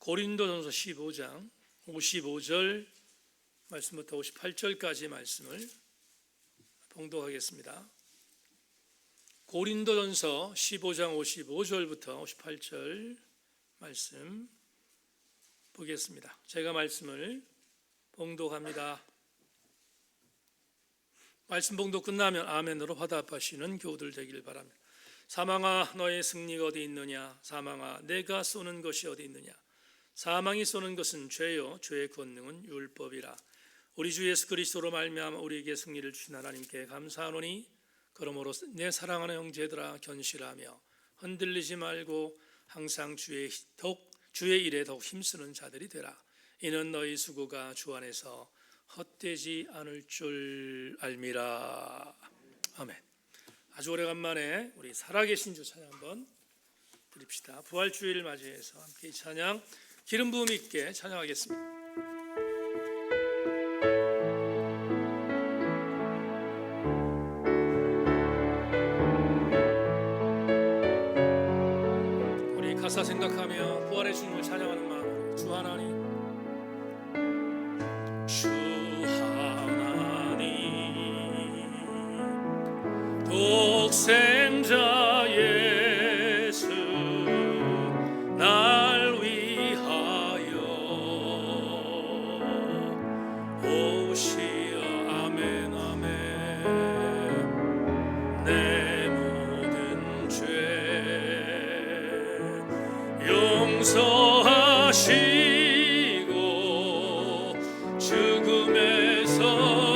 고린도전서 15장 55절 말씀부터 58절까지 말씀을 봉독하겠습니다. 고린도전서 15장 55절부터 58절 말씀 보겠습니다. 제가 말씀을 봉독합니다. 말씀 봉독 끝나면 아멘으로 화답하시는 교우들 되길 바랍니다. 사망아 너의 승리가 어디 있느냐? 사망아 내가 쏘는 것이 어디 있느냐? 사망이 쏘는 것은 죄요 죄의 권능은 율법이라. 우리 주 예수 그리스도로 말미암아 우리에게 승리를 주신 하나님께 감사하노니 그러므로 내 사랑하는 형제들아 견실하며 흔들리지 말고 항상 주의 일에 더욱 힘쓰는 자들이 되라. 이는 너희 수고가 주 안에서 헛되지 않을 줄 알미라. 아멘. 아주 오래간만에 우리 살아계신 주 찬양 한번 드립시다. 부활주의를 맞이해서 함께 이 찬양 기름 부음 있게 찬양하겠습니다. 우리 가사 생각하며 부활의 주님을 찬양하는 마음으로 주 하나님, 주 하나님 독생자 예수 날 위하여 오시어 아멘 아멘. 내 모든 죄 용서하시고 죽음에서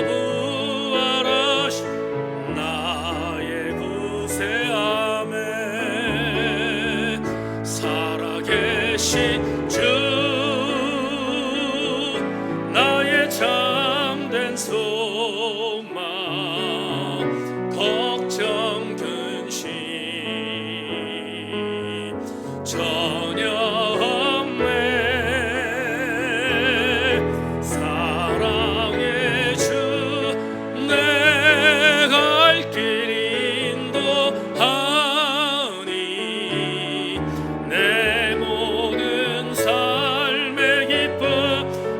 부활하신 나의 구세 아멘. 살아계신 주 나의 참된 소망 걱정 근심 전혀 없네. 사랑의 주 내 갈 길 인도하니 내 모든 삶의 기쁨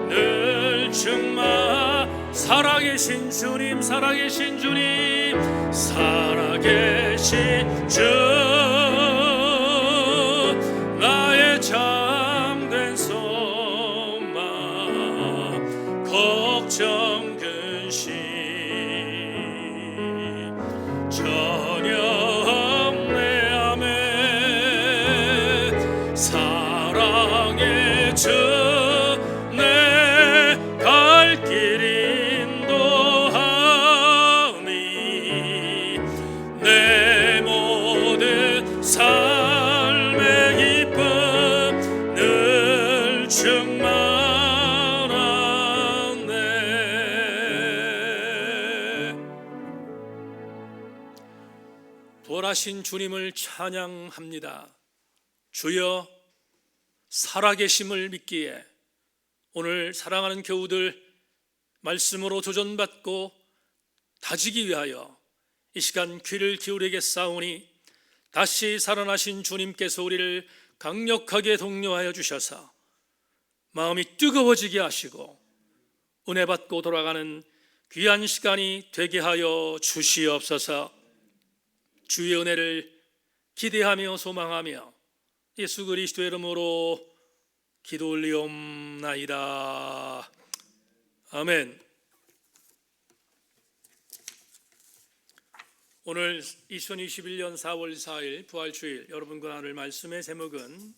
늘 충만. 살아계신 주님 살아계신 주님 살아계신 주 나의 참된 소망 걱정 근심 전혀 없네 아멘. 사랑의 주 내 갈 길 인도하니 내 모든 삶의 기쁨 늘 충만하네. 부활하신 주님을 찬양합니다. 주여 살아계심을 믿기에 오늘 사랑하는 교우들 말씀으로 도전받고 다지기 위하여 이 시간 귀를 기울이겠사오니 다시 살아나신 주님께서 우리를 강력하게 독려하여 주셔서 마음이 뜨거워지게 하시고 은혜 받고 돌아가는 귀한 시간이 되게 하여 주시옵소서. 주의 은혜를 기대하며 소망하며 예수 그리스도의 이름으로 기도 올리옵나이다. 아멘. 오늘 2021년 4월 4일 부활주일 여러분과 나눌 말씀의 제목은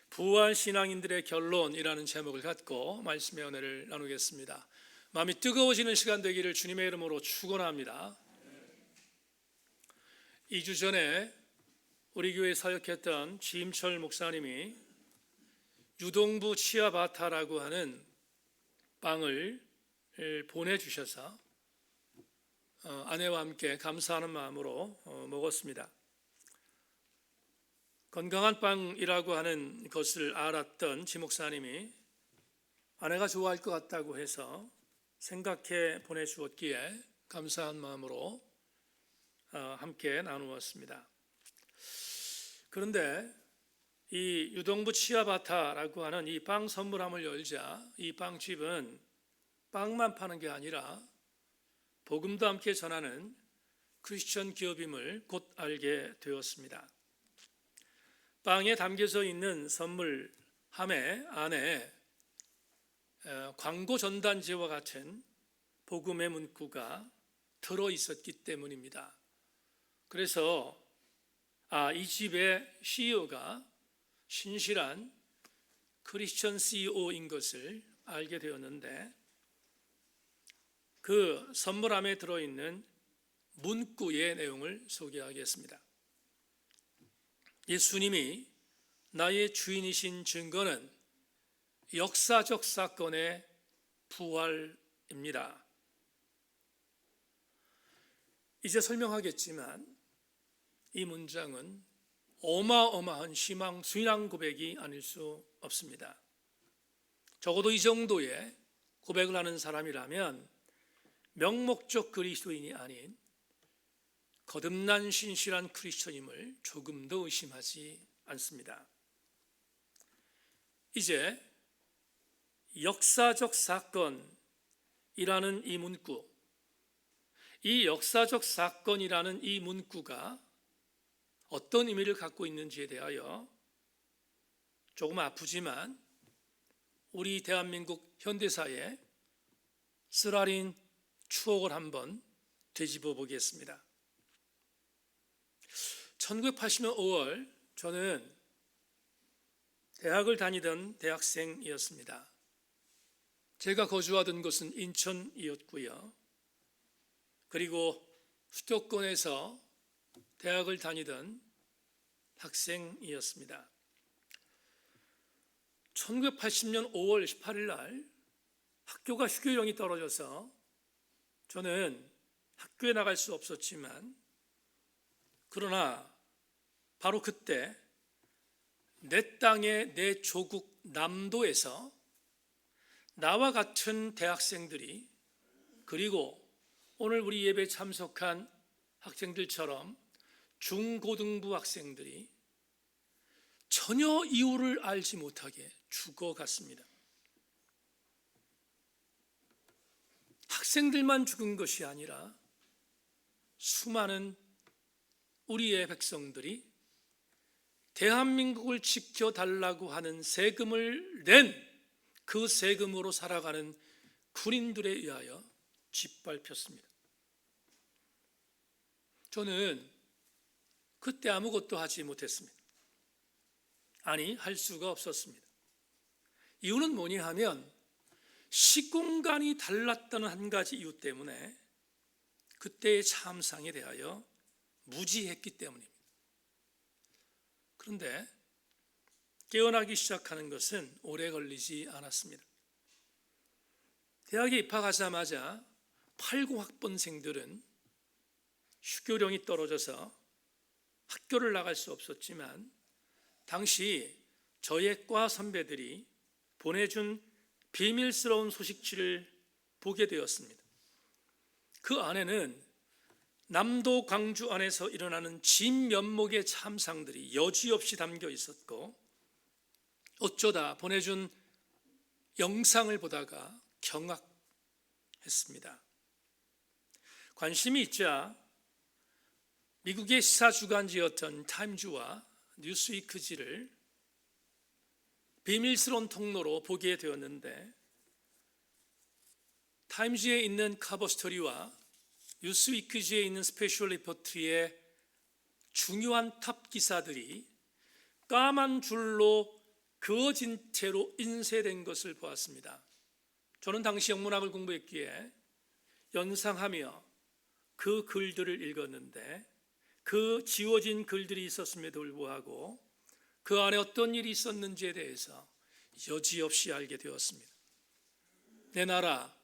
부활신앙인들의 결론이라는 제목을 갖고 말씀의 은혜를 나누겠습니다. 마음이 뜨거워지는 시간 되기를 주님의 이름으로 축원합니다. 2주 전에 우리 교회에 사역했던 지임철 목사님이 유동부 치아바타라고 하는 빵을 보내주셔서 아내와 함께 감사하는 마음으로 먹었습니다. 건강한 빵이라고 하는 것을 알았던 지 목사님이 아내가 좋아할 것 같다고 해서 생각해 보내주었기에 감사한 마음으로 함께 나누었습니다. 그런데 이 유동부 치아바타라고 하는 이 빵 선물함을 열자 이 빵집은 빵만 파는 게 아니라 복음도 함께 전하는 크리스천 기업임을 곧 알게 되었습니다. 빵에 담겨져 있는 선물함의 안에 광고 전단지와 같은 복음의 문구가 들어 있었기 때문입니다. 그래서 이 집의 CEO가 신실한 크리스천 CEO인 것을 알게 되었는데, 그 선물함에 들어있는 문구의 내용을 소개하겠습니다. 예수님이 나의 주인이신 증거는 역사적 사건의 부활입니다. 이제 설명하겠지만 이 문장은 어마어마한 신앙 고백이 아닐 수 없습니다. 적어도 이 정도의 고백을 하는 사람이라면 명목적 그리스도인이 아닌 거듭난 신실한 크리스천임을 조금도 의심하지 않습니다. 이제 역사적 사건이라는 이 문구, 이 역사적 사건이라는 이 문구가 어떤 의미를 갖고 있는지에 대하여 조금 아프지만 우리 대한민국 현대사의 쓰라린 추억을 한번 되짚어 보겠습니다. 1980년 5월 저는 대학을 다니던 대학생이었습니다. 제가 거주하던 곳은 인천이었고요. 그리고 수도권에서 대학을 다니던 학생이었습니다. 1980년 5월 18일 날 학교가 휴교령이 떨어져서 저는 학교에 나갈 수 없었지만, 그러나 바로 그때 내 땅의 내 조국 남도에서 나와 같은 대학생들이, 그리고 오늘 우리 예배에 참석한 학생들처럼 중고등부 학생들이 전혀 이유를 알지 못하게 죽어갔습니다. 학생들만 죽은 것이 아니라 수많은 우리의 백성들이 대한민국을 지켜달라고 하는 세금을 낸 그 세금으로 살아가는 군인들에 의하여 짓밟혔습니다. 저는 그때 아무것도 하지 못했습니다. 아니, 할 수가 없었습니다. 이유는 뭐냐 하면 시공간이 달랐다는 한 가지 이유 때문에 그때의 참상에 대하여 무지했기 때문입니다. 그런데 깨어나기 시작하는 것은 오래 걸리지 않았습니다. 대학에 입학하자마자 80학번생들은 휴교령이 떨어져서 학교를 나갈 수 없었지만, 당시 저의 과 선배들이 보내준 비밀스러운 소식지를 보게 되었습니다. 그 안에는 남도 광주 안에서 일어나는 진면목의 참상들이 여지없이 담겨 있었고, 어쩌다 보내준 영상을 보다가 경악했습니다. 관심이 있자 미국의 시사 주간지였던 타임즈와 뉴스위크지를 비밀스러운 통로로 보게 되었는데, 타임즈에 있는 커버 스토리와 뉴스위크지에 있는 스페셜 리포트의 중요한 탑 기사들이 까만 줄로 그어진 채로 인쇄된 것을 보았습니다. 저는 당시 영문학을 공부했기에 연상하며 그 글들을 읽었는데, 그 지워진 글들이 있었음에도 불구하고 그 안에 어떤 일이 있었는지에 대해서 여지없이 알게 되었습니다. 내 나라,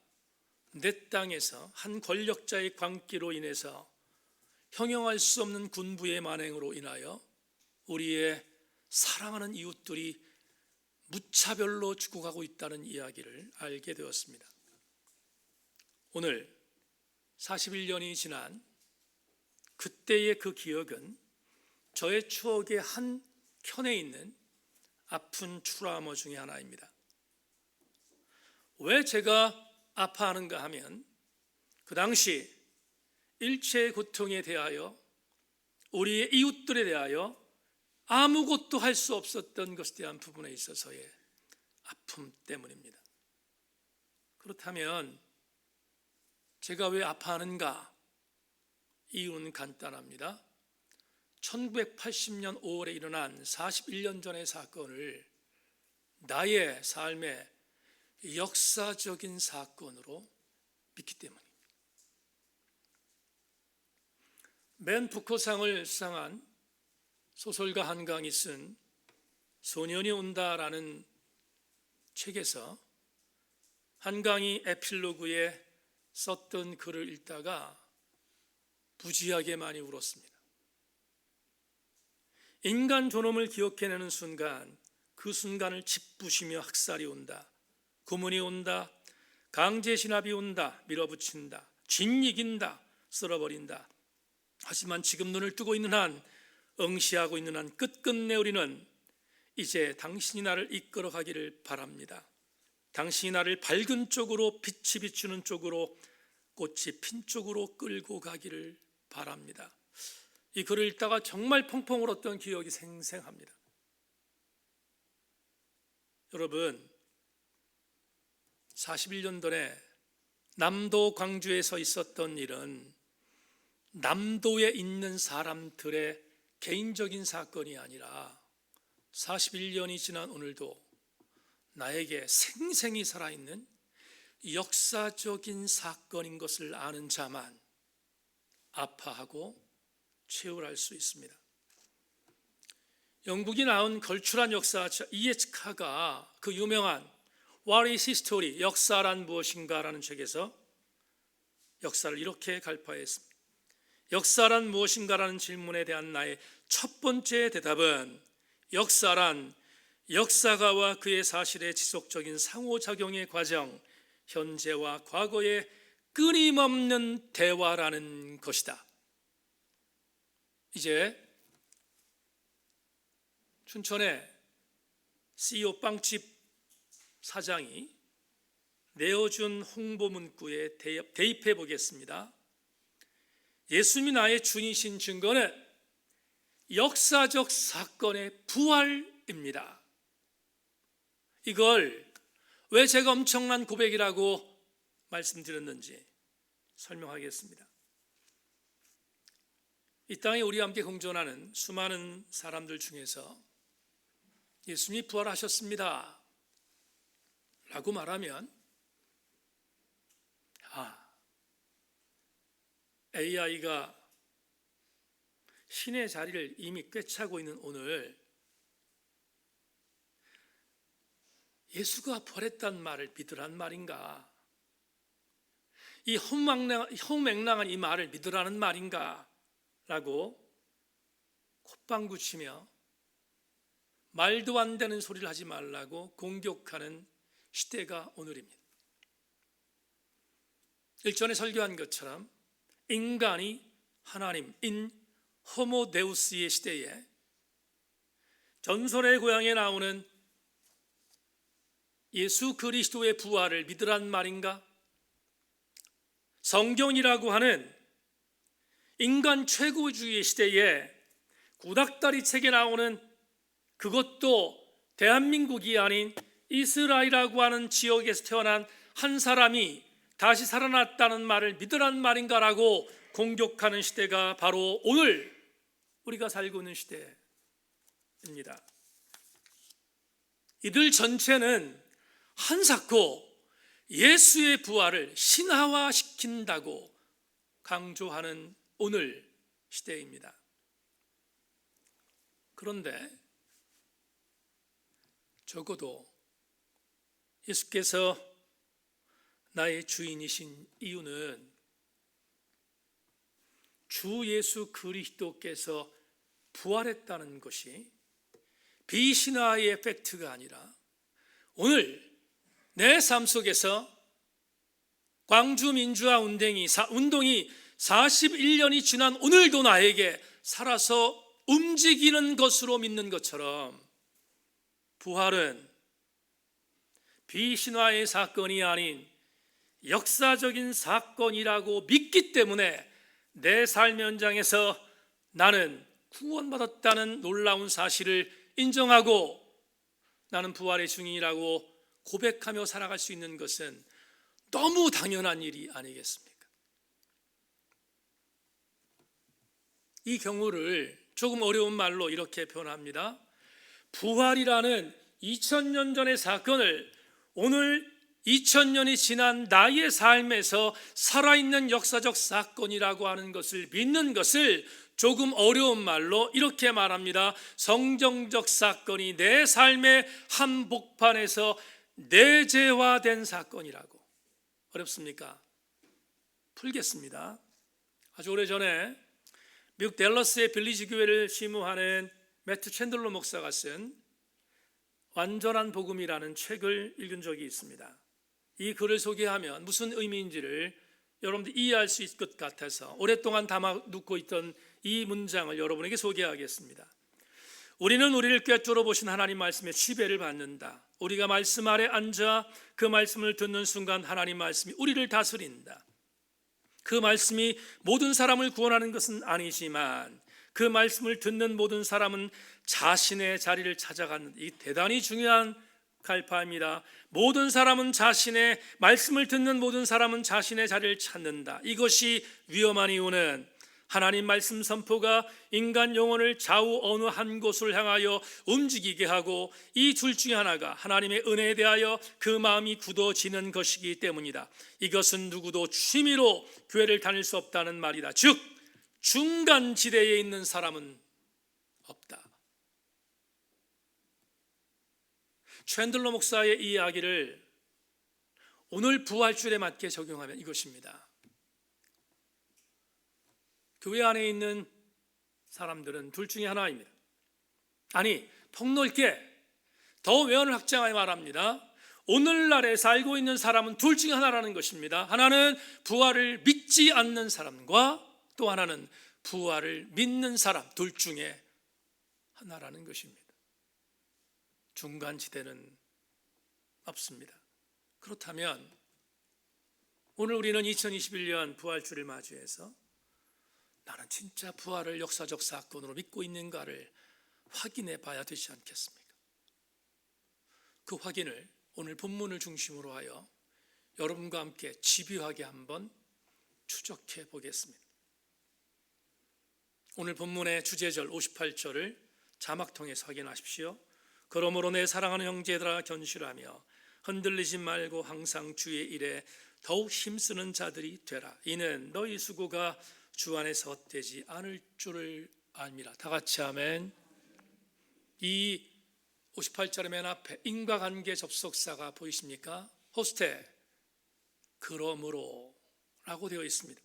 내 땅에서 한 권력자의 광기로 인해서 형용할 수 없는 군부의 만행으로 인하여 우리의 사랑하는 이웃들이 무차별로 죽어가고 있다는 이야기를 알게 되었습니다. 오늘 41년이 지난 그때의 그 기억은 저의 추억의 한 켠에 있는 아픈 트라우마 중에 하나입니다. 왜 제가 아파하는가 하면 그 당시 일체의 고통에 대하여 우리의 이웃들에 대하여 아무것도 할 수 없었던 것에 대한 부분에 있어서의 아픔 때문입니다. 그렇다면 제가 왜 아파하는가? 이유는 간단합니다. 1980년 5월에 일어난 41년 전의 사건을 나의 삶의 역사적인 사건으로 믿기 때문입니다. 맨 부커상을 수상한 소설가 한강이 쓴 소년이 온다라는 책에서 한강이 에필로그에 썼던 글을 읽다가 부지하게 많이 울었습니다. 인간 존엄을 기억해내는 순간, 그 순간을 짓부시며 학살이 온다, 고문이 온다, 강제 진압이 온다, 밀어붙인다, 진 이긴다, 쓸어버린다. 하지만 지금 눈을 뜨고 있는 한, 응시하고 있는 한 끝끝내 우리는 이제 당신이 나를 이끌어 가기를 바랍니다. 당신이 나를 밝은 쪽으로, 빛이 비추는 쪽으로, 꽃이 핀 쪽으로 끌고 가기를 바랍니다. 이 글을 읽다가 정말 펑펑 울었던 기억이 생생합니다. 여러분, 41년 전에 남도 광주에서 있었던 일은 남도에 있는 사람들의 개인적인 사건이 아니라 41년이 지난 오늘도 나에게 생생히 살아있는 역사적인 사건인 것을 아는 자만 아파하고 체울할 수 있습니다. 영국이 나온 걸출한 역사자 E.H. 카가 그 유명한 What is History? 역사란 무엇인가라는 책에서 역사를 이렇게 갈파했습니다. 역사란 무엇인가라는 질문에 대한 나의 첫 번째 대답은 역사란 역사가와 그의 사실의 지속적인 상호작용의 과정, 현재와 과거의 끊임없는 대화라는 것이다. 이제 춘천의 CEO 빵집 사장이 내어준 홍보 문구에 대입해 보겠습니다. 예수님이 나의 주이신 증거는 역사적 사건의 부활입니다. 이걸 왜 제가 엄청난 고백이라고 말씀드렸는지 설명하겠습니다. 이 땅에 우리와 함께 공존하는 수많은 사람들 중에서 예수님이 부활하셨습니다 라고 말하면 AI가 신의 자리를 이미 꿰차고 있는 오늘 예수가 부활했단 말을 믿으란 말인가? 이 허무맹랑한 이 말을 믿으라는 말인가? 라고 콧방구 치며 말도 안 되는 소리를 하지 말라고 공격하는 시대가 오늘입니다. 일전에 설교한 것처럼 인간이 하나님, 호모데우스의 시대에 전설의 고향에 나오는 예수 그리스도의 부활을 믿으란 말인가? 성경이라고 하는 인간 최고주의 시대에 구닥다리 책에 나오는 그것도 대한민국이 아닌 이스라엘이라고 하는 지역에서 태어난 한 사람이 다시 살아났다는 말을 믿으란 말인가라고 공격하는 시대가 바로 오늘 우리가 살고 있는 시대입니다. 이들 전체는 한사코 예수의 부활을 신화화시킨다고 강조하는 오늘 시대입니다. 그런데 적어도 예수께서 나의 주인이신 이유는 주 예수 그리스도께서 부활했다는 것이 비신화의 팩트가 아니라 오늘 내 삶 속에서 광주 민주화 운동이 41년이 지난 오늘도 나에게 살아서 움직이는 것으로 믿는 것처럼 부활은 비신화의 사건이 아닌 역사적인 사건이라고 믿기 때문에 내 삶 현장에서 나는 구원받았다는 놀라운 사실을 인정하고 나는 부활의 증인이라고 고백하며 살아갈 수 있는 것은 너무 당연한 일이 아니겠습니까? 이 경우를 조금 어려운 말로 이렇게 표현합니다. 부활이라는 2000년 전의 사건을 오늘 2000년이 지난 나의 삶에서 살아있는 역사적 사건이라고 하는 것을 믿는 것을 조금 어려운 말로 이렇게 말합니다. 성경적 사건이 내 삶의 한복판에서 내재화된 사건이라고. 어렵습니까? 풀겠습니다. 아주 오래전에 미국 댈러스의 빌리지 교회를 심우하는 매튜 챈들러 목사가 쓴 완전한 복음이라는 책을 읽은 적이 있습니다. 이 글을 소개하면 무슨 의미인지를 여러분들이 이해할 수 있을 것 같아서 오랫동안 담아놓고 있던 이 문장을 여러분에게 소개하겠습니다. 우리는 우리를 꿰뚫어 보신 하나님 말씀에 지배를 받는다. 우리가 말씀 아래 앉아 그 말씀을 듣는 순간 하나님 말씀이 우리를 다스린다. 그 말씀이 모든 사람을 구원하는 것은 아니지만 그 말씀을 듣는 모든 사람은 자신의 자리를 찾아가는, 이 대단히 중요한 갈파입니다. 모든 사람은 자신의 말씀을 듣는 모든 사람은 자신의 자리를 찾는다. 이것이 위험한 이유는 하나님 말씀 선포가 인간 영혼을 좌우 어느 한 곳을 향하여 움직이게 하고 이 둘 중에 하나가 하나님의 은혜에 대하여 그 마음이 굳어지는 것이기 때문이다. 이것은 누구도 취미로 교회를 다닐 수 없다는 말이다. 즉 중간 지대에 있는 사람은 없다. 챈들러 목사의 이 이야기를 오늘 부활주일에 맞게 적용하면 이것입니다. 교회 안에 있는 사람들은 둘 중에 하나입니다. 아니, 폭넓게 더 외연을 확장하여 말합니다. 오늘날에 살고 있는 사람은 둘 중에 하나라는 것입니다. 하나는 부활을 믿지 않는 사람과 또 하나는 부활을 믿는 사람, 둘 중에 하나라는 것입니다. 중간지대는 없습니다. 그렇다면 오늘 우리는 2021년 부활주를 맞이해서 나는 진짜 부활을 역사적 사건으로 믿고 있는가를 확인해 봐야 되지 않겠습니까? 그 확인을 오늘 본문을 중심으로 하여 여러분과 함께 집요하게 한번 추적해 보겠습니다. 오늘 본문의 주제절 58절을 자막 통해서 확인하십시오. 그러므로 내 사랑하는 형제들아 견실하며 흔들리지 말고 항상 주의 일에 더욱 힘쓰는 자들이 되라. 이는 너희 수고가 주 안에서 헛되지 않을 줄을 압니다. 다 같이 아멘. 이 58절의 맨 앞에 인과관계 접속사가 보이십니까? 호스테, 그러므로 라고 되어 있습니다.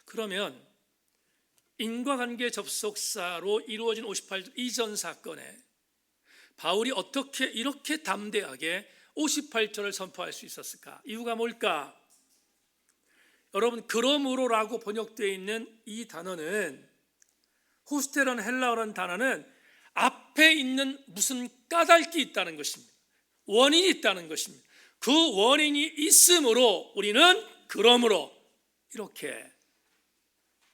그러면 인과관계 접속사로 이루어진 58절 이전 사건에 바울이 어떻게 이렇게 담대하게 58절을 선포할 수 있었을까? 이유가 뭘까? 여러분, 그러므로라고 번역되어 있는 이 단어는, 호스테라는 헬라어라는 단어는 앞에 있는 무슨 까닭이 있다는 것입니다. 원인이 있다는 것입니다. 그 원인이 있으므로 우리는 그러므로 이렇게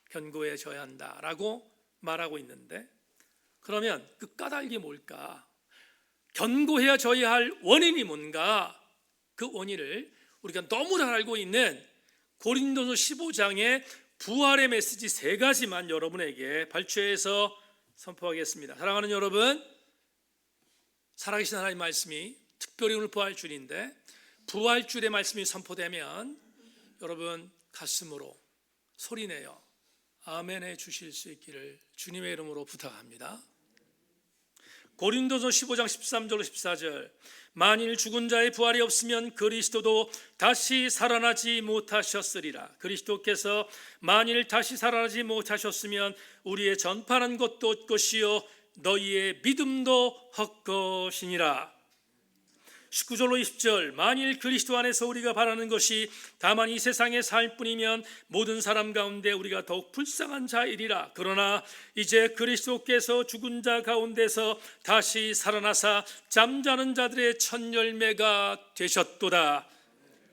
견고해져야 한다라고 말하고 있는데, 그러면 그 까닭이 뭘까? 견고해져야 할 원인이 뭔가? 그 원인을 우리가 너무 잘 알고 있는 고린도서 15장의 부활의 메시지 3가지만 여러분에게 발췌해서 선포하겠습니다. 사랑하는 여러분, 살아계신 하나님 말씀이 특별히 오늘 부활주일인데 부활주일의 말씀이 선포되면 여러분 가슴으로 소리내어 아멘해 주실 수 있기를 주님의 이름으로 부탁합니다. 고린도서 15장 13절로 14절, 만일 죽은 자의 부활이 없으면 그리스도도 다시 살아나지 못하셨으리라. 그리스도께서 만일 다시 살아나지 못하셨으면 우리의 전파하는 것도 헛것이요 너희의 믿음도 헛것이니라. 19절로 20절, 만일 그리스도 안에서 우리가 바라는 것이 다만 이 세상의 살 뿐이면 모든 사람 가운데 우리가 더욱 불쌍한 자이리라. 그러나 이제 그리스도께서 죽은 자 가운데서 다시 살아나사 잠자는 자들의 첫 열매가 되셨도다.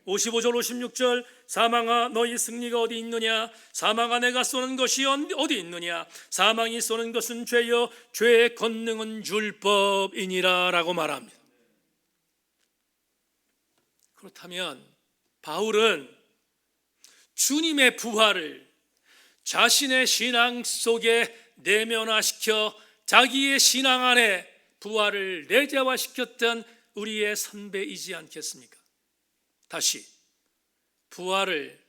55절 56절, 사망아 너희 승리가 어디 있느냐? 사망아 내가 쏘는 것이 어디 있느냐? 사망이 쏘는 것은 죄여 죄의 권능은 율법이니라 라고 말합니다. 그렇다면 바울은 주님의 부활을 자신의 신앙 속에 내면화시켜 자기의 신앙 안에 부활을 내재화시켰던 우리의 선배이지 않겠습니까? 다시 부활을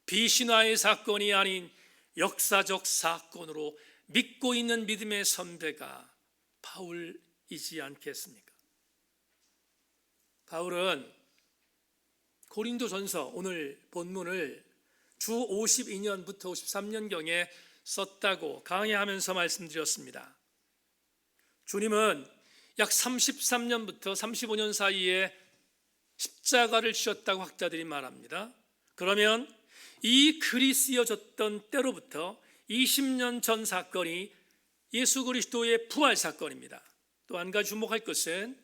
비신화의 사건이 아닌 역사적 사건으로 믿고 있는 믿음의 선배가 바울이지 않겠습니까? 바울은 고린도전서 오늘 본문을 주 52년부터 53년경에 썼다고 강의하면서 말씀드렸습니다. 주님은 약 33년부터 35년 사이에 십자가를 지셨다고 학자들이 말합니다. 그러면 이 글이 쓰여졌던 때로부터 20년 전 사건이 예수 그리스도의 부활 사건입니다. 또 한 가지 주목할 것은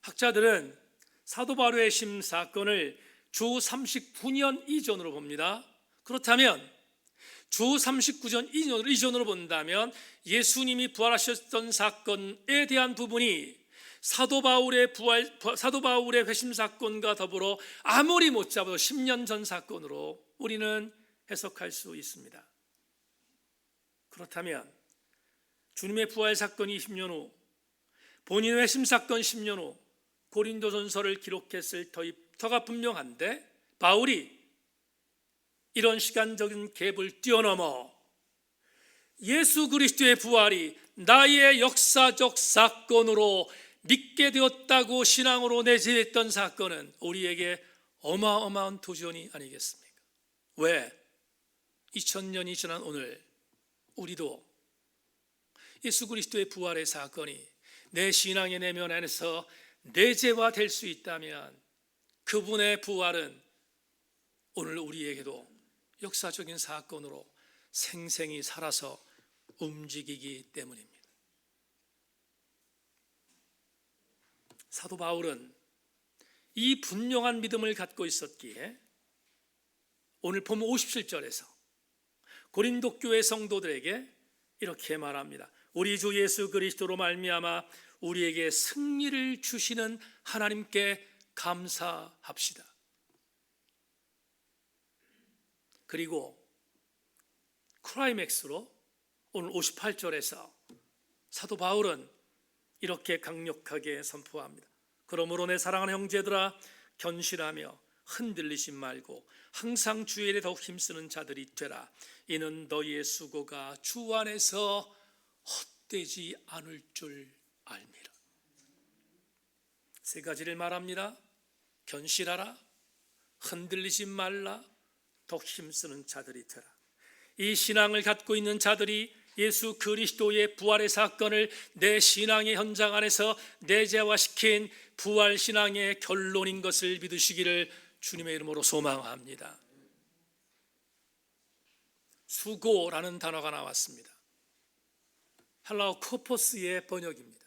학자들은 사도 바울의 심 사건을 주 39년 이전으로 봅니다. 그렇다면 주 39년 이전으로 본다면 예수님이 부활하셨던 사건에 대한 부분이 사도 바울의 회심 사건과 더불어 아무리 못 잡아도 10년 전 사건으로 우리는 해석할 수 있습니다. 그렇다면 주님의 부활 사건이 20년 후, 본인의 회심 사건 10년 후 고린도전서를 기록했을 터가 분명한데, 바울이 이런 시간적인 갭을 뛰어넘어 예수 그리스도의 부활이 나의 역사적 사건으로 믿게 되었다고 신앙으로 내재했던 사건은 우리에게 어마어마한 도전이 아니겠습니까? 왜? 2000년이 지난 오늘 우리도 예수 그리스도의 부활의 사건이 내 신앙의 내면 안에서 내재화될 수 있다면 그분의 부활은 오늘 우리에게도 역사적인 사건으로 생생히 살아서 움직이기 때문입니다. 사도 바울은 이 분명한 믿음을 갖고 있었기에 오늘 본문 57절에서 고린도 교회 성도들에게 이렇게 말합니다. 우리 주 예수 그리스도로 말미암아 우리에게 승리를 주시는 하나님께 감사합시다. 그리고 클라이맥스로 오늘 58절에서 사도 바울은 이렇게 강력하게 선포합니다. 그러므로 내 사랑하는 형제들아, 견실하며 흔들리지 말고 항상 주의 일에 더욱 힘쓰는 자들이 되라. 이는 너희의 수고가 주 안에서 헛되지 않을 줄 알미라. 세 가지를 말합니다. 견실하라, 흔들리지 말라, 더욱 힘쓰는 자들이 되라. 이 신앙을 갖고 있는 자들이 예수 그리스도의 부활의 사건을 내 신앙의 현장 안에서 내재화시킨 부활 신앙의 결론인 것을 믿으시기를 주님의 이름으로 소망합니다. 수고라는 단어가 나왔습니다. 헬라어 코포스의 번역입니다.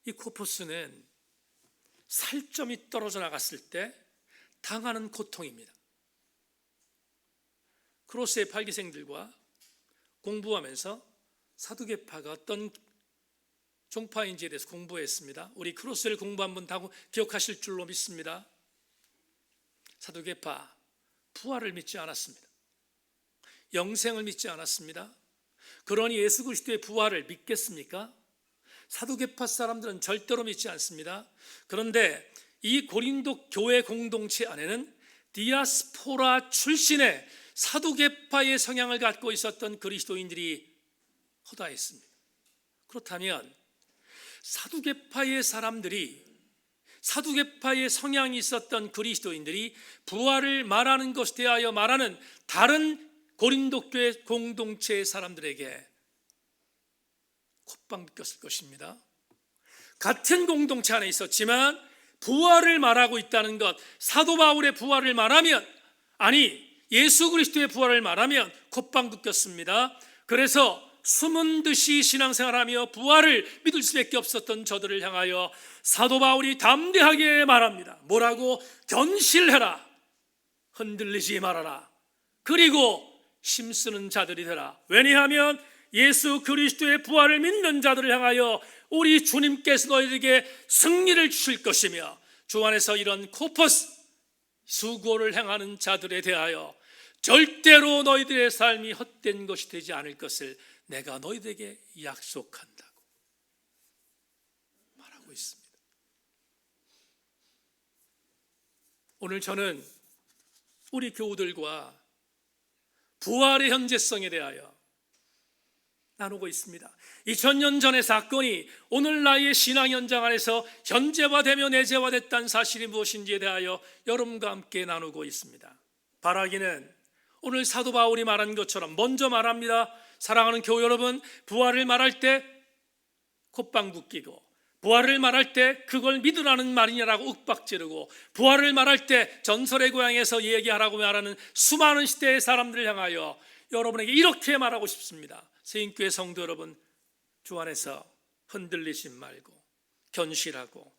이 코포스는 살점이 떨어져 나갔을 때 당하는 고통입니다. 크로스의 팔기생들과 공부하면서 사두개파가 어떤 종파인지에 대해서 공부했습니다. 우리 크로스를 공부 한번 하고 기억하실 줄로 믿습니다. 사두개파 부활을 믿지 않았습니다. 영생을 믿지 않았습니다. 그러니 예수 그리스도의 부활을 믿겠습니까? 사두개파 사람들은 절대로 믿지 않습니다. 그런데 이 고린도 교회 공동체 안에는 디아스포라 출신의 사두개파의 성향을 갖고 있었던 그리스도인들이 허다했습니다. 그렇다면 사두개파의 사람들이, 사두개파의 성향이 있었던 그리스도인들이 부활을 말하는 것에 대하여 말하는 다른 고린도 교회 공동체의 사람들에게 콧방 느꼈을 것입니다. 같은 공동체 안에 있었지만 부활을 말하고 있다는 것, 사도 바울의 부활을 말하면, 아니 예수 그리스도의 부활을 말하면 콧방귀 꼈습니다. 그래서 숨은 듯이 신앙생활하며 부활을 믿을 수밖에 없었던 저들을 향하여 사도 바울이 담대하게 말합니다. 뭐라고? 견실해라, 흔들리지 말아라, 그리고 힘쓰는 자들이 되라. 왜냐하면 예수 그리스도의 부활을 믿는 자들을 향하여 우리 주님께서 너희에게 승리를 주실 것이며, 주 안에서 이런 코퍼스 수고를 행하는 자들에 대하여 절대로 너희들의 삶이 헛된 것이 되지 않을 것을 내가 너희들에게 약속한다고 말하고 있습니다. 오늘 저는 우리 교우들과 부활의 현재성에 대하여 나누고 있습니다. 2000년 전의 사건이 오늘 나의 신앙 현장 안에서 현재화되며 내재화됐다는 사실이 무엇인지에 대하여 여러분과 함께 나누고 있습니다. 바라기는 오늘 사도 바울이 말한 것처럼 먼저 말합니다. 사랑하는 교우 여러분, 부활을 말할 때 콧방귀 뀌고, 부활을 말할 때 그걸 믿으라는 말이냐라고 윽박지르고, 부활을 말할 때 전설의 고향에서 얘기하라고 말하는 수많은 시대의 사람들을 향하여 여러분에게 이렇게 말하고 싶습니다. 세인교회 성도 여러분, 주 안에서 흔들리지 말고 견실하고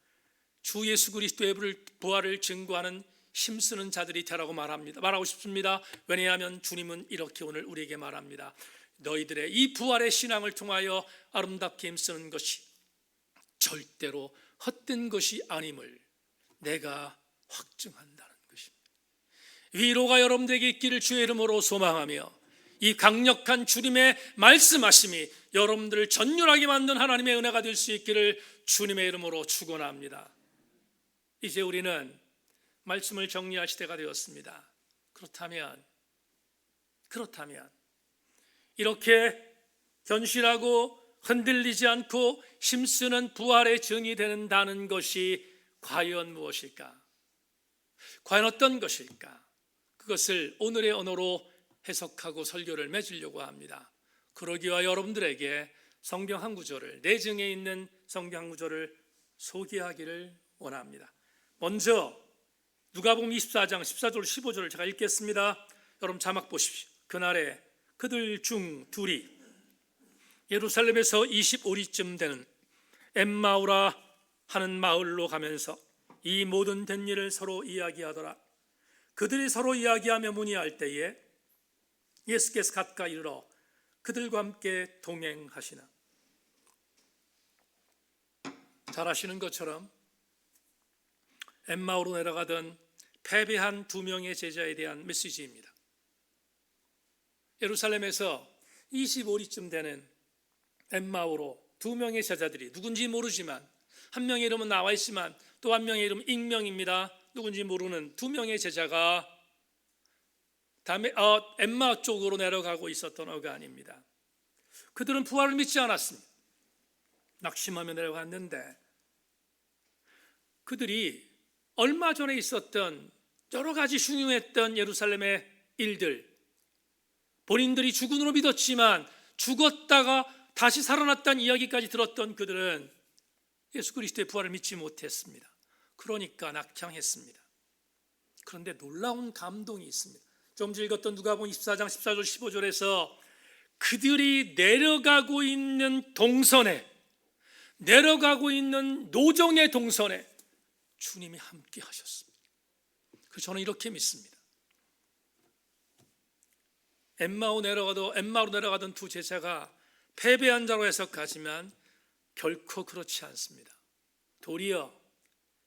주 예수 그리스도의 부활을 증거하는 힘쓰는 자들이 되라고 말하고 싶습니다. 왜냐하면 주님은 이렇게 오늘 우리에게 말합니다. 너희들의 이 부활의 신앙을 통하여 아름답게 힘쓰는 것이 절대로 헛된 것이 아님을 내가 확증한다는 것입니다. 위로가 여러분들에게 있기를 주의 이름으로 소망하며, 이 강력한 주님의 말씀하심이 여러분들을 전율하게 만든 하나님의 은혜가 될 수 있기를 주님의 이름으로 축원합니다. 이제 우리는 말씀을 정리할 시대가 되었습니다. 그렇다면 이렇게 견실하고 흔들리지 않고 힘쓰는 부활의 증이 된다는 것이 과연 무엇일까? 과연 어떤 것일까? 그것을 오늘의 언어로 해석하고 설교를 맺으려고 합니다. 그러기 위해 여러분들에게 성경 한 구절을, 내증에 있는 성경 한 구절을 소개하기를 원합니다. 먼저 누가복음 24장 14절 15절을 제가 읽겠습니다. 여러분 자막 보십시오. 그날에 그들 중 둘이 예루살렘에서 25리쯤 되는 엠마오라 하는 마을로 가면서 이 모든 된 일을 서로 이야기하더라. 그들이 서로 이야기하며 문의할 때에 예수께서 가까이 이르러 그들과 함께 동행하시나. 잘 아시는 것처럼 엠마오로 내려가던 패배한 두 명의 제자에 대한 메시지입니다. 예루살렘에서 25리쯤 되는 엠마오로 두 명의 제자들이, 누군지 모르지만 한 명의 이름은 나와 있지만 또 한 명의 이름은 익명입니다. 누군지 모르는 두 명의 제자가 엠마 쪽으로 내려가고 있었던 어간입니다. 그들은 부활을 믿지 않았습니다. 낙심하며 내려갔는데 그들이 얼마 전에 있었던 여러 가지 흉흉했던 예루살렘의 일들, 본인들이 죽은으로 믿었지만 죽었다가 다시 살아났다는 이야기까지 들었던 그들은 예수 그리스도의 부활을 믿지 못했습니다. 그러니까 낙향했습니다. 그런데 놀라운 감동이 있습니다. 좀 전에 읽었던 누가복음 24장 14절 15절에서 그들이 내려가고 있는 동선에, 내려가고 있는 노정의 동선에 주님이 함께 하셨습니다. 그래서 저는 이렇게 믿습니다. 엠마오로 내려가던 두 제자가 패배한 자로 해석하지만 결코 그렇지 않습니다. 도리어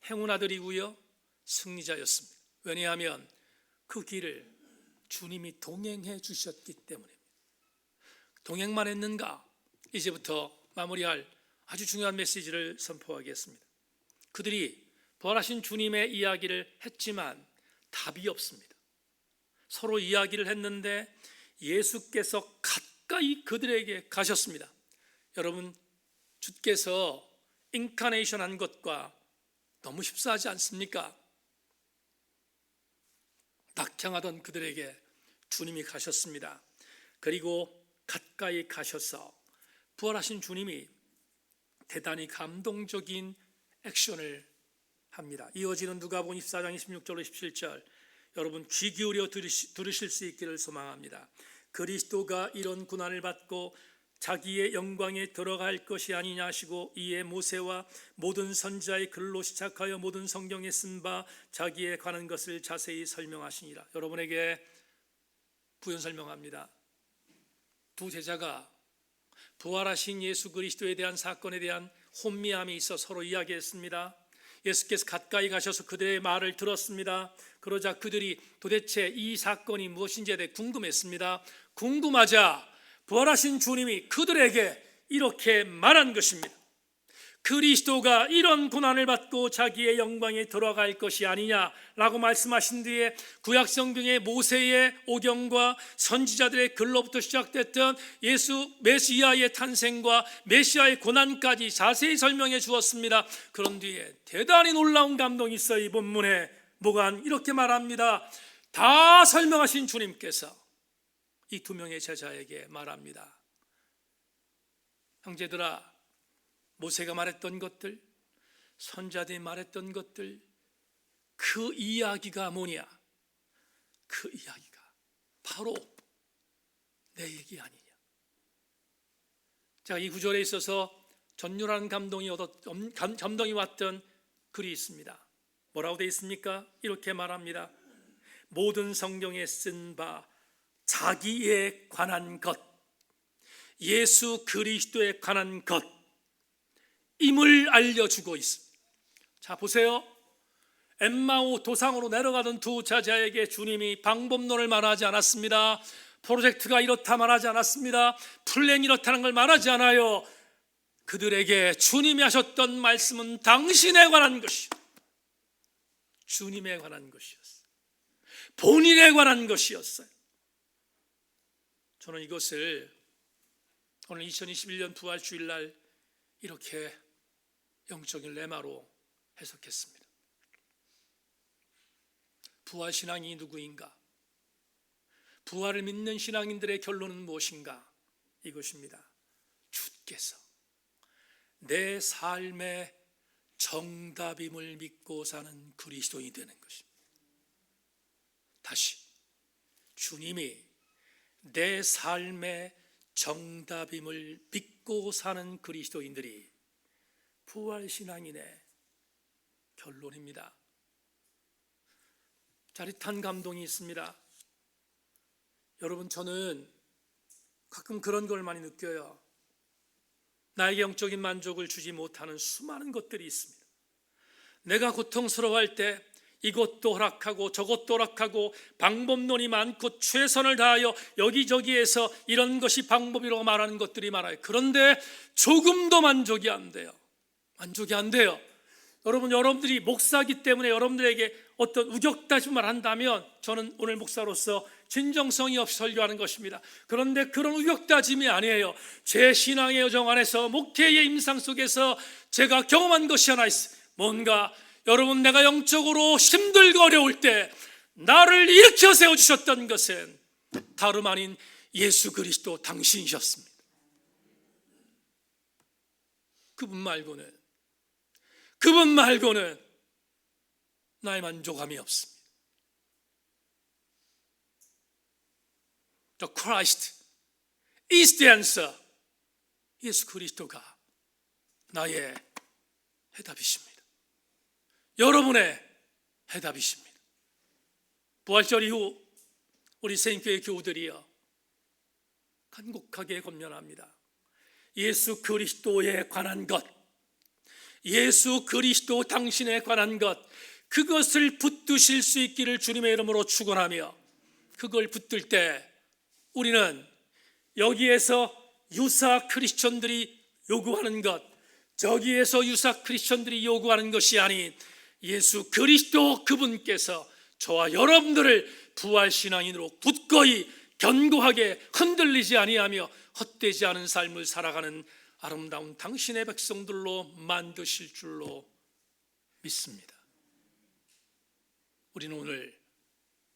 행운아들이고요, 승리자였습니다. 왜냐하면 그 길을 주님이 동행해 주셨기 때문입니다. 동행만 했는가? 이제부터 마무리할 아주 중요한 메시지를 선포하겠습니다. 그들이 부활하신 주님의 이야기를 했지만 답이 없습니다. 서로 이야기를 했는데 예수께서 가까이 그들에게 가셨습니다. 여러분, 주께서 인카네이션 한 것과 너무 흡사하지 않습니까? 낙향하던 그들에게 주님이 가셨습니다. 그리고 가까이 가셔서 부활하신 주님이 대단히 감동적인 액션을 합니다. 이어지는 누가복음 24장 26절로 27절 여러분 귀 기울여 들으실 수 있기를 소망합니다. 그리스도가 이런 고난을 받고 자기의 영광에 들어갈 것이 아니냐 하시고 이에 모세와 모든 선지자의 글로 시작하여 모든 성경에 쓴 바 자기에 관한 것을 자세히 설명하시니라. 여러분에게 부연 설명합니다. 두 제자가 부활하신 예수 그리스도에 대한 사건에 대한 혼미함이 있어 서로 이야기했습니다. 예수께서 가까이 가셔서 그들의 말을 들었습니다. 그러자 그들이 도대체 이 사건이 무엇인지에 대해 궁금했습니다. 궁금하자 부활하신 주님이 그들에게 이렇게 말한 것입니다. 그리스도가 이런 고난을 받고 자기의 영광에 들어갈 것이 아니냐라고 말씀하신 뒤에 구약성경의 모세의 오경과 선지자들의 글로부터 시작됐던 예수 메시아의 탄생과 메시아의 고난까지 자세히 설명해 주었습니다. 그런 뒤에 대단히 놀라운 감동이 있어요. 이 본문에 뭐가 이렇게 말합니다. 다 설명하신 주님께서 이 두 명의 제자에게 말합니다. 형제들아, 모세가 말했던 것들, 선지자들이 말했던 것들, 그 이야기가 뭐냐? 그 이야기가 바로 내 얘기 아니냐? 자, 이 구절에 있어서 전율한 감동이 왔던 글이 있습니다. 뭐라고 되어 있습니까? 이렇게 말합니다. 모든 성경에 쓴 바 자기에 관한 것, 예수 그리스도에 관한 것 임을 알려주고 있습니다. 자, 보세요. 엠마오 도상으로 내려가던 두 제자에게 주님이 방법론을 말하지 않았습니다. 프로젝트가 이렇다 말하지 않았습니다. 플랜이 이렇다는 걸 말하지 않아요. 그들에게 주님이 하셨던 말씀은 당신에 관한 것이요, 주님에 관한 것이었어요. 본인에 관한 것이었어요. 저는 이것을 오늘 2021년 부활주일날 이렇게 영적인 레마로 해석했습니다. 부활신앙이 누구인가? 부활을 믿는 신앙인들의 결론은 무엇인가? 이것입니다. 주께서 내 삶의 정답임을 믿고 사는 그리스도인이 되는 것입니다. 다시, 주님이 내 삶의 정답임을 믿고 사는 그리스도인들이 부활신앙인의 결론입니다. 짜릿한 감동이 있습니다. 여러분, 저는 가끔 그런 걸 많이 느껴요. 나에게 영적인 만족을 주지 못하는 수많은 것들이 있습니다. 내가 고통스러워할 때 이것도 허락하고 저것도 허락하고 방법론이 많고 최선을 다하여 여기저기에서 이런 것이 방법이라고 말하는 것들이 많아요. 그런데 조금도 만족이 안 돼요. 만족이 안 돼요. 여러분들이 목사기 때문에 여러분들에게 어떤 우격다짐을 한다면 저는 오늘 목사로서 진정성이 없이 설교하는 것입니다. 그런데 그런 우격다짐이 아니에요. 제 신앙의 여정 안에서 목회의 임상 속에서 제가 경험한 것이 하나 있어요. 뭔가 여러분, 내가 영적으로 힘들고 어려울 때 나를 일으켜 세워주셨던 것은 다름 아닌 예수 그리스도 당신이셨습니다. 그분 말고는 나의 만족함이 없습니다. The Christ is the answer. 예수 그리스도가 나의 해답이십니다. 여러분의 해답이십니다. 부활절 이후 우리 세인교회 교우들이여 간곡하게 권면합니다. 예수 그리스도에 관한 것, 예수 그리스도 당신에 관한 것, 그것을 붙드실 수 있기를 주님의 이름으로 축원하며, 그걸 붙들 때 우리는 여기에서 유사 크리스천들이 요구하는 것, 저기에서 유사 크리스천들이 요구하는 것이 아닌 예수 그리스도 그분께서 저와 여러분들을 부활신앙인으로 굳건히 견고하게 흔들리지 아니하며 헛되지 않은 삶을 살아가는 아름다운 당신의 백성들로 만드실 줄로 믿습니다. 우리는 오늘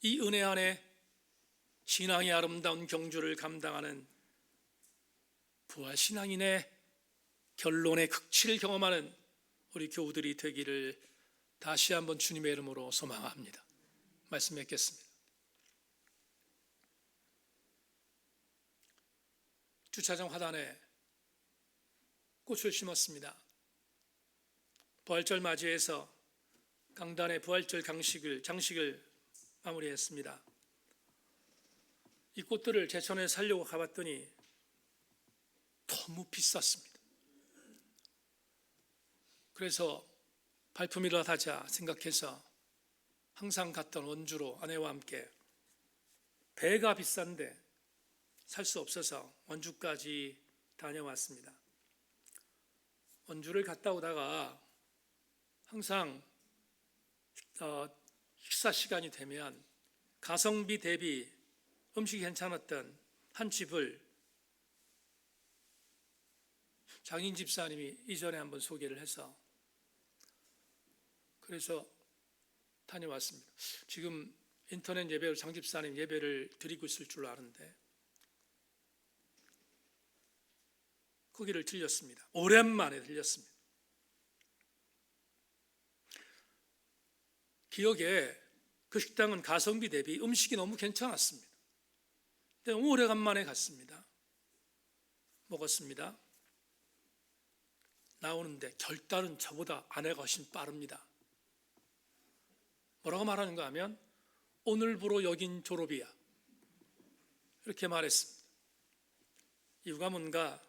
이 은혜 안에 신앙의 아름다운 경주를 감당하는 부활신앙인의 결론의 극치를 경험하는 우리 교우들이 되기를 다시 한번 주님의 이름으로 소망합니다. 말씀 맺겠습니다. 주차장 화단에 꽃을 심었습니다. 부활절 맞이해서 강단의 부활절 장식을 마무리했습니다. 이 꽃들을 제천에 살려고 가봤더니 너무 비쌌습니다. 그래서 발품이라 하자 생각해서 항상 갔던 원주로 아내와 함께 배가 비싼데 살 수 없어서 원주까지 다녀왔습니다. 원주를 갔다 오다가 항상 식사 시간이 되면 가성비 대비 음식이 괜찮았던 한 집을 장인 집사님이 이전에 한번 소개를 해서 그래서 다녀왔습니다. 지금 인터넷 예배로 장 집사님 예배를 드리고 있을 줄 아는데 거기를 들렸습니다. 오랜만에 들렸습니다. 기억에 그 식당은 가성비 대비 음식이 너무 괜찮았습니다. 너무 오래간만에 갔습니다. 먹었습니다. 나오는데 결단은 저보다 아내가 훨씬 빠릅니다. 뭐라고 말하는가 하면 오늘부로 여긴 졸업이야, 이렇게 말했습니다. 이유가 뭔가?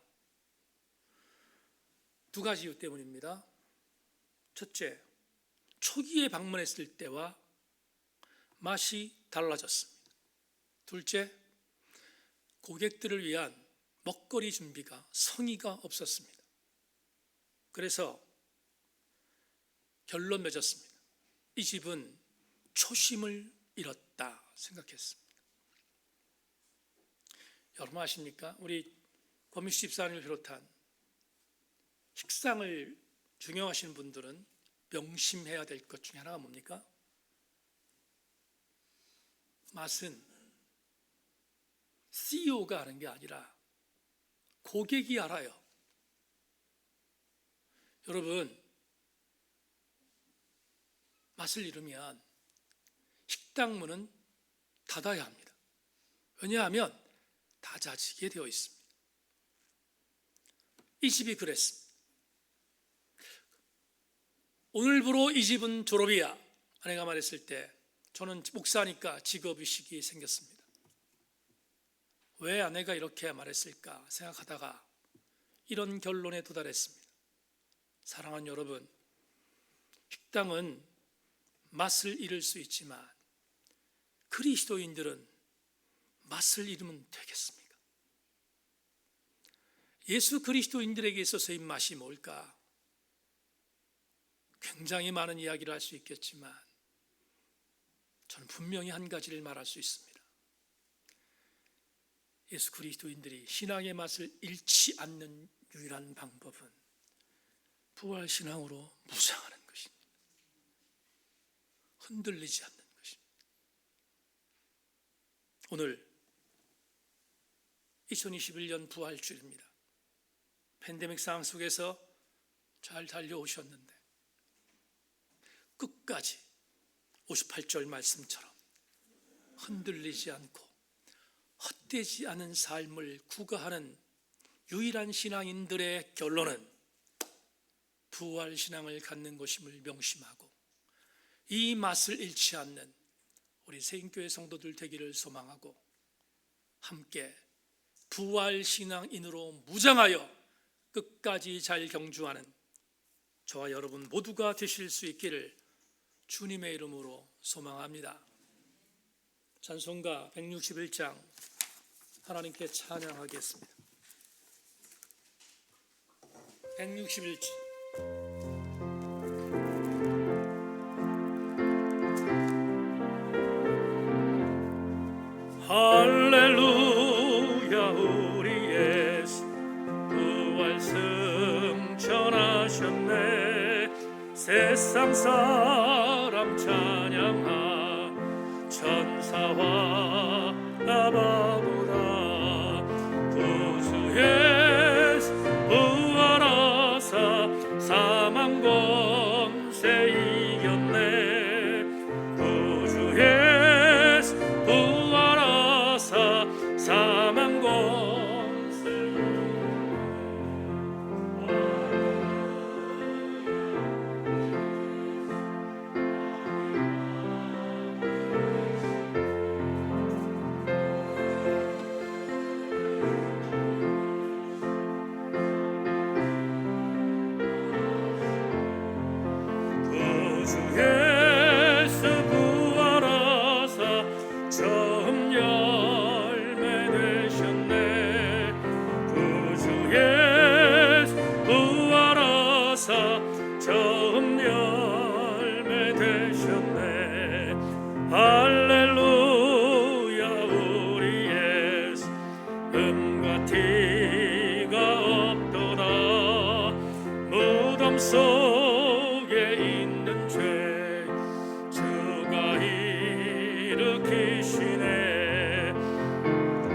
두 가지 이유 때문입니다. 첫째, 초기에 방문했을 때와 맛이 달라졌습니다. 둘째, 고객들을 위한 먹거리 준비가 성의가 없었습니다. 그래서 결론 맺었습니다. 이 집은 초심을 잃었다 생각했습니다. 여러분 아십니까? 우리 권미수 집사님을 비롯한 식상을 중요하시는 분들은 명심해야 될 것 중에 하나가 뭡니까? 맛은 CEO가 아는 게 아니라 고객이 알아요. 여러분, 맛을 잃으면 식당 문은 닫아야 합니다. 왜냐하면 닫아지게 되어 있습니다. 이 집이 그랬습니다. 오늘부로 이 집은 졸업이야, 아내가 말했을 때 저는 목사니까 직업의식이 생겼습니다. 왜 아내가 이렇게 말했을까 생각하다가 이런 결론에 도달했습니다. 사랑하는 여러분, 식당은 맛을 잃을 수 있지만 그리스도인들은 맛을 잃으면 되겠습니까? 예수 그리스도인들에게 있어서의 맛이 뭘까? 굉장히 많은 이야기를 할 수 있겠지만 저는 분명히 한 가지를 말할 수 있습니다. 예수 그리스도인들이 신앙의 맛을 잃지 않는 유일한 방법은 부활신앙으로 무장하는 것입니다. 흔들리지 않는 것입니다. 오늘 2021년 부활주일입니다. 팬데믹 상황 속에서 잘 달려오셨는데 끝까지 58절 말씀처럼 흔들리지 않고 헛되지 않은 삶을 구가하는 유일한 신앙인들의 결론은 부활신앙을 갖는 것임을 명심하고 이 맛을 잃지 않는 우리 세인교회 성도들 되기를 소망하고 함께 부활신앙인으로 무장하여 끝까지 잘 경주하는 저와 여러분 모두가 되실 수 있기를 주님의 이름으로 소망합니다. 찬송가 161장 하나님께 찬양하겠습니다. 161장 할렐루야 우리 예수 부활 승천하셨네. 세상 사람 찬양하 천사와 나바보다 구주 예수 부활하 주 예수 부활하사 처음 열매 되셨네. 구주 예수 부활하사 처음 열매 되셨네. 할렐루야. 우리 예수 음과 티가 없도다. 무덤 속에 있는 죄 주가 일으키시네.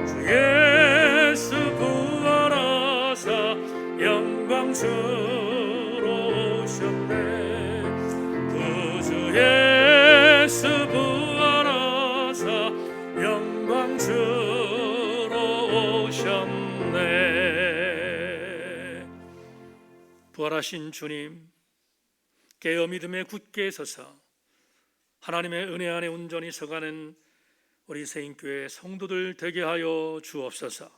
주 예수 부활하사 영광 주로 오셨네. 구주 예수 부활하사 영광 주로 오셨네. 부활하신 주님, 깨어 믿음에 굳게 서서 하나님의 은혜 안에 온전히 서가는 우리 세인교회 성도들 되게 하여 주옵소서.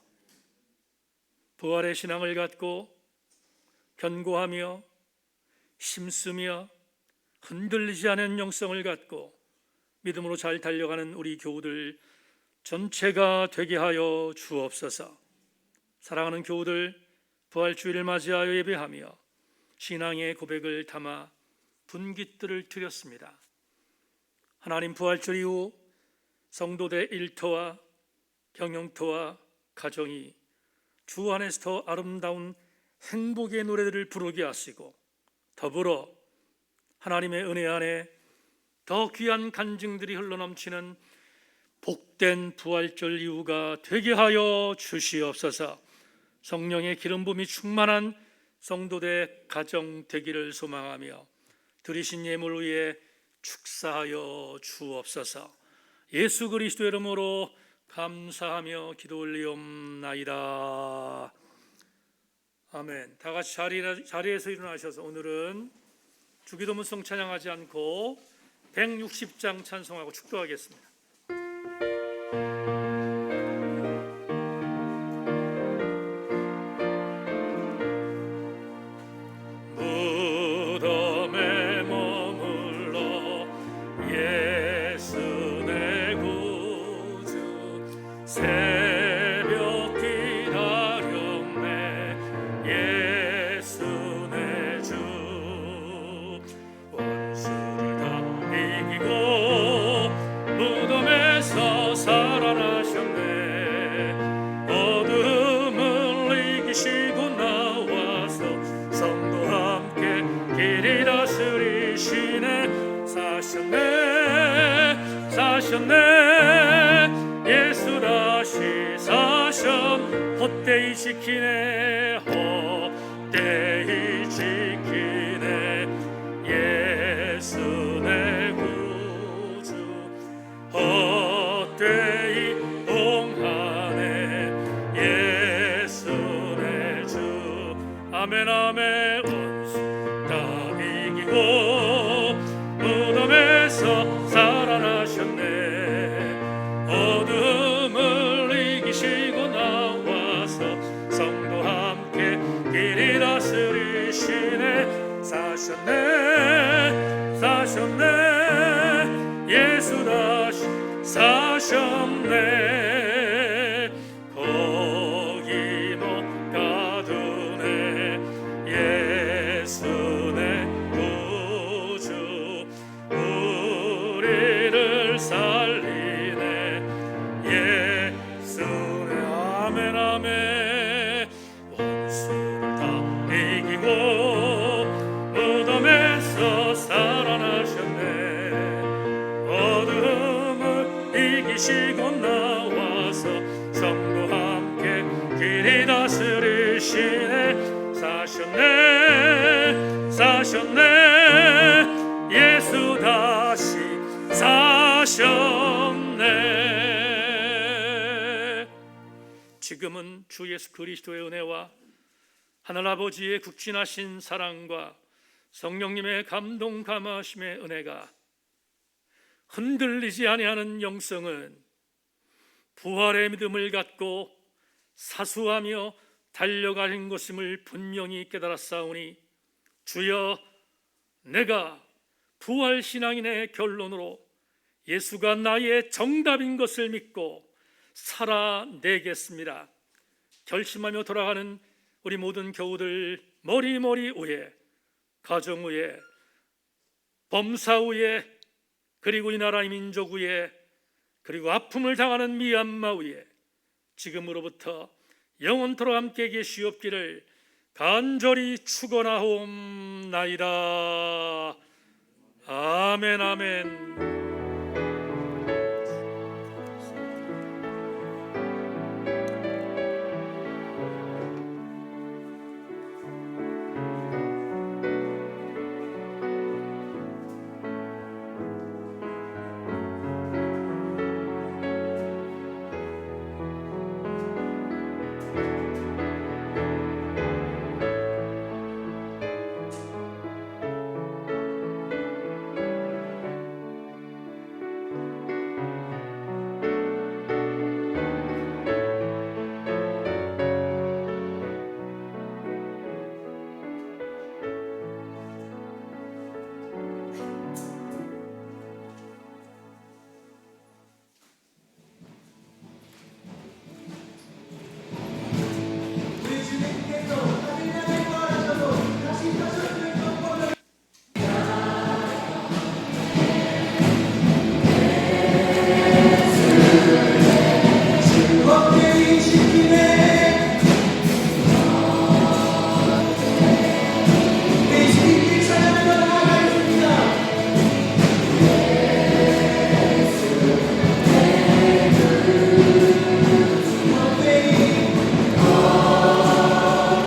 부활의 신앙을 갖고 견고하며 힘쓰며 흔들리지 않은 영성을 갖고 믿음으로 잘 달려가는 우리 교우들 전체가 되게 하여 주옵소서. 사랑하는 교우들, 부활주일을 맞이하여 예배하며 신앙의 고백을 담아 분깃들을 드렸습니다. 하나님, 부활절 이후 성도대 일터와 경영터와 가정이 주 안에서 더 아름다운 행복의 노래들을 부르게 하시고, 더불어 하나님의 은혜 안에 더 귀한 간증들이 흘러넘치는 복된 부활절 이후가 되게 하여 주시옵소서. 성령의 기름 부음이 충만한 성도대 가정 되기를 소망하며 드리신 예물 위에 축사하여 주옵소서. 예수 그리스도의 이름으로 감사하며 기도 올리옵나이다. 아멘. 다 같이 자리에서 일어나셔서 오늘은 주기도문송 찬양하지 않고 160장 찬송하고 축도하겠습니다. 무덤에 머물러 예수 내 구주 새벽 기다렸네. 예수 내 주 원수를 다 이기고 무덤에서 살아나셨네. 어둠을 이기시고 나와서 성도와 함께 길이 다스리시네. 사셨네 예수 다시 사셨. 헛되이 지키네 헛되이 지키네. 예수 내 구주 헛되이 봉하네. 예수 내 주. 아멘 아멘. 원수 다 이기고 무덤에서 살아나셨네. 어둠을 이기시고 나와서 성도와 함께 길이 다스리시네. 사셨네 예수 다시 사셨네. 거기 못 가두네. 예수 내 구주 우리를 살리네. 예수 내 아멘 아멘. 원수를 다 이기고 무덤에서 살아나셨네. 어둠을 이기시고 나와서 성도와 함께 길이 다스리시네. 사셨네 예수 다시 사셨네. 지금은 주 예수 그리스도의 은혜와 하늘아버지의 극진하신 사랑과 성령님의 감동 감화심의 은혜가 흔들리지 아니하는 영성은 부활의 믿음을 갖고 사수하며 달려가는 것임을 분명히 깨달았사오니 주여, 내가 부활신앙인의 결론으로 예수가 나의 정답인 것을 믿고 살아내겠습니다. 결심하며 돌아가는 우리 모든 교우들, 머리머리 위에, 가정 위에, 범사 위에, 그리고 이 나라의 민족 위에, 그리고 아픔을 당하는 미얀마 위에 지금으로부터 영원토록 함께 계시옵기를 간절히 축원하옵나이다. 아멘, 아멘.